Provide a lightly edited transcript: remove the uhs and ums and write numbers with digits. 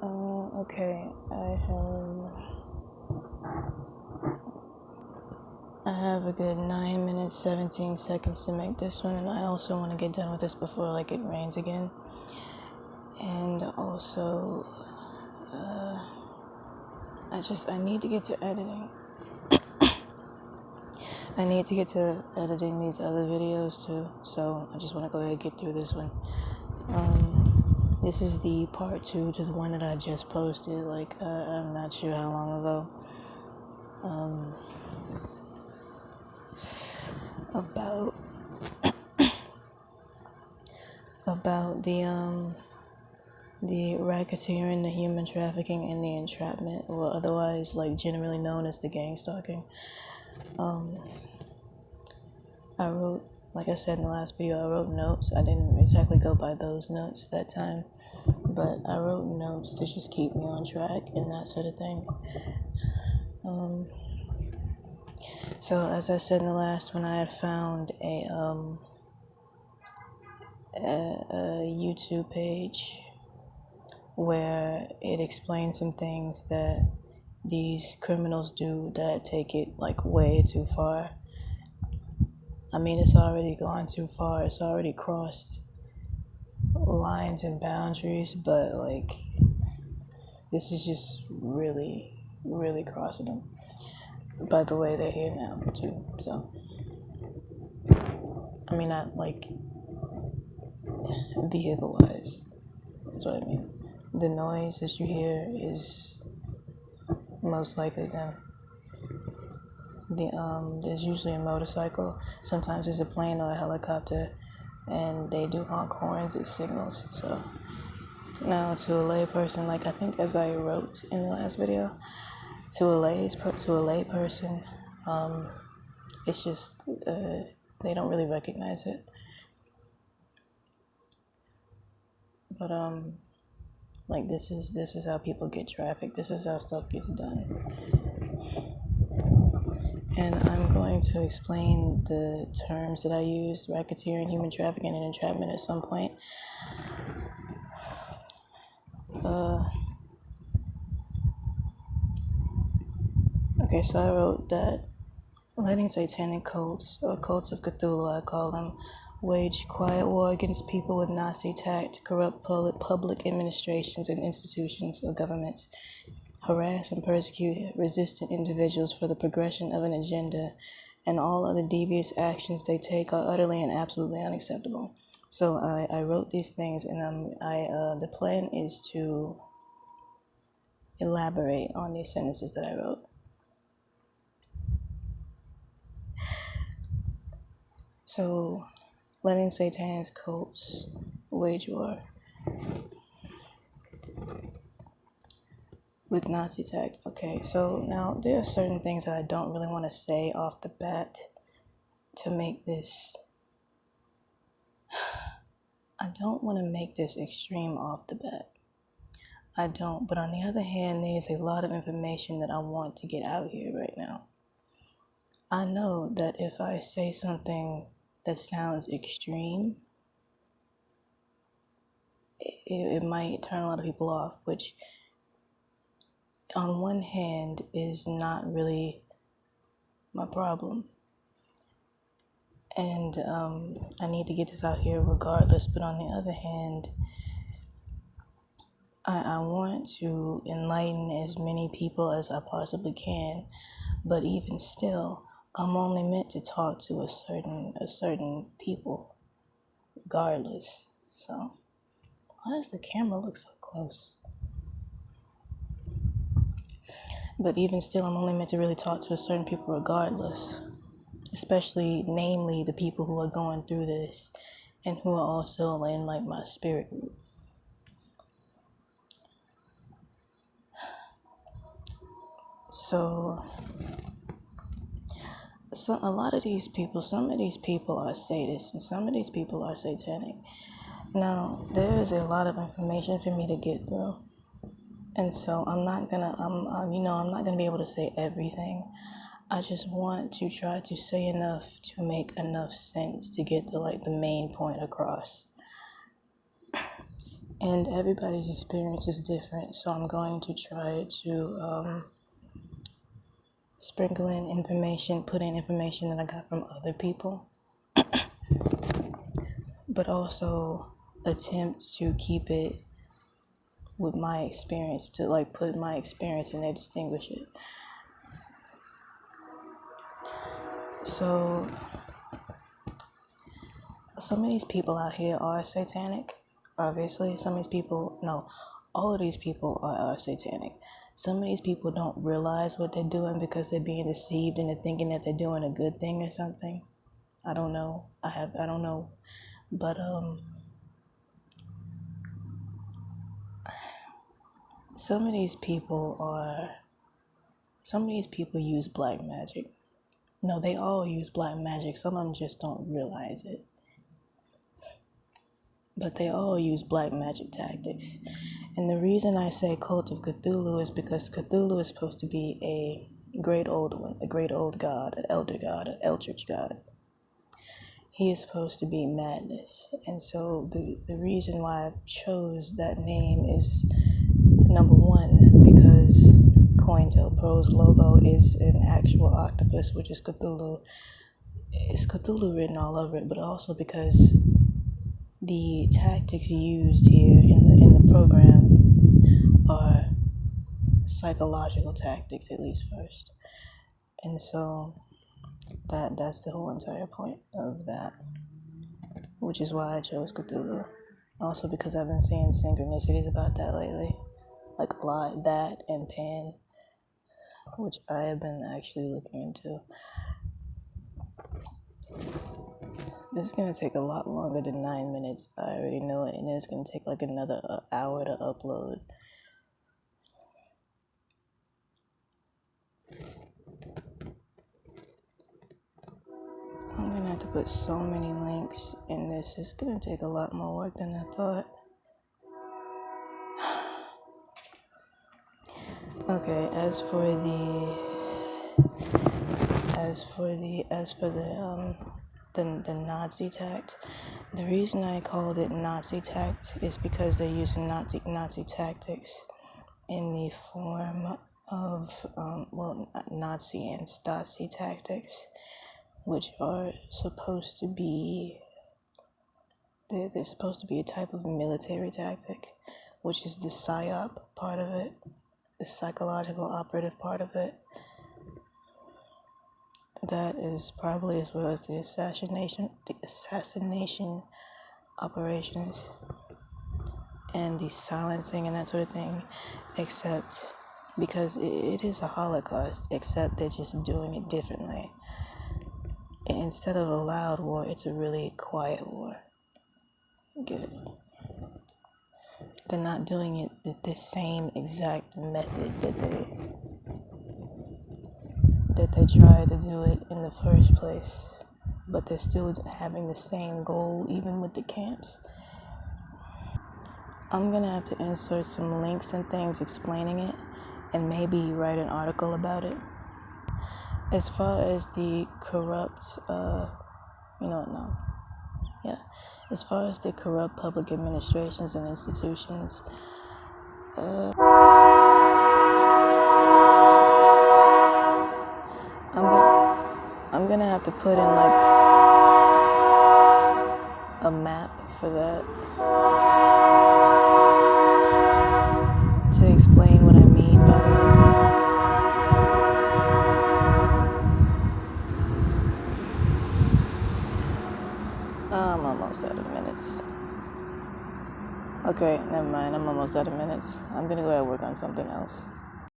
Okay, I have a good 9 minutes, 17 seconds to make this one, and I also want to get done with this before, like, it rains again. And also, I need to get to editing. I need to get to editing these other videos too, so I just want to go ahead and get through this one. This is the part 2 to the one that I just posted, like, I'm not sure how long ago. About the racketeering, the human trafficking, and the entrapment, or otherwise, like, generally known as the gang stalking. I wrote, like I said in the last video, I wrote notes. I didn't exactly go by those notes that time, but I wrote notes to just keep me on track and that sort of thing. So as I said in the last one, I had found a YouTube page where it explains some things that these criminals do that take it, like, way too far. I mean, it's already gone too far. It's already crossed lines and boundaries, but, like, this is just really, really crossing them. By the way, they're here now, too, so. I mean, not, like, vehicle-wise. That's what I mean. The noise that you hear is most likely them. There's usually a motorcycle. Sometimes there's a plane or a helicopter, and they do honk horns as signals. So now, to a lay person, like I think as I wrote in the last video, to a lay person, it's just they don't really recognize it. But like, this is how people get trafficked. This is how stuff gets done. And I'm going to explain the terms that I use: racketeering, human trafficking, and entrapment at some point. Okay, so I wrote that letting satanic cults, or cults of Cthulhu I call them, wage quiet war against people with Nazi tact to corrupt public administrations and institutions or governments, harass and persecute resistant individuals for the progression of an agenda, and all other devious actions they take are utterly and absolutely unacceptable. So I wrote these things, and the plan is to elaborate on these sentences that I wrote. So, letting satanic cults wage war with Nazi tact. Okay, so now there are certain things that I don't really want to say off the bat to make this. I don't want to make this extreme off the bat. I don't, but on the other hand, there's a lot of information that I want to get out here right now. I know that if I say something that sounds extreme, it might turn a lot of people off, which on one hand is not really my problem. And I need to get this out here regardless, but on the other hand, I want to enlighten as many people as I possibly can, but even still, I'm only meant to talk to a certain people, regardless. So, why does the camera look so close? But even still, I'm only meant to really talk to a certain people regardless, especially, namely, the people who are going through this and who are also in, like, my spirit group. So a lot of these people, some of these people are sadists, and some of these people are satanic. Now, there is a lot of information for me to get through, and so I'm not gonna be able to say everything. I just want to try to say enough to make enough sense to get to, like, the main point across. And everybody's experience is different, so I'm going to try to sprinkle in information, put in information that I got from other people, but also attempt to keep it with my experience, to like put my experience in there, distinguish it. So some of these people out here are satanic, obviously. Some of these people, no, all of these people are satanic. Some of these people don't realize what they're doing because they're being deceived into thinking that they're doing a good thing or something. I don't know. I don't know. But some of these people use black magic. No, they all use black magic. Some of them just don't realize it. But they all use black magic tactics. And the reason I say Cult of Cthulhu is because Cthulhu is supposed to be a great old one, a great old god, an elder god, an eldritch god. He is supposed to be madness. And so the reason why I chose that name is, number one, because C.O.I.N.T.E.L.P.R.O's logo is an actual octopus, which is Cthulhu. It's Cthulhu written all over it, but also because the tactics used here in the program are psychological tactics, at least first. And so that's the whole entire point of that, which is why I chose Cthulhu. Also because I've been seeing synchronicities about that lately, like a lot, that and Pan, which I have been actually looking into. This is going to take a lot longer than 9 minutes. I already know it, and it's going to take like another hour to upload. I'm going to have to put so many links in this. It's going to take a lot more work than I thought. Okay, as for the Nazi tact, the reason I called it Nazi tact is because they're using Nazi tactics in the form of Nazi and Stasi tactics, which are supposed to be they're supposed to be a type of military tactic, which is the PSYOP part of it, the psychological operative part of it. That is probably as well as the assassination operations and the silencing and that sort of thing, except because it is a Holocaust, except they're just doing it differently. Instead of a loud war, it's a really quiet war. Get it? They're not doing it the same exact method that they tried to do it in the first place, but they're still having the same goal even with the camps. I'm gonna have to insert some links and things explaining it, and maybe write an article about it. As far as the corrupt, as far as the corrupt public administrations and institutions, I'm gonna have to put in like a map for that to explain what I mean by that. I'm almost out of minutes. Okay, never mind. I'm almost out of minutes. I'm gonna go ahead and work on something else.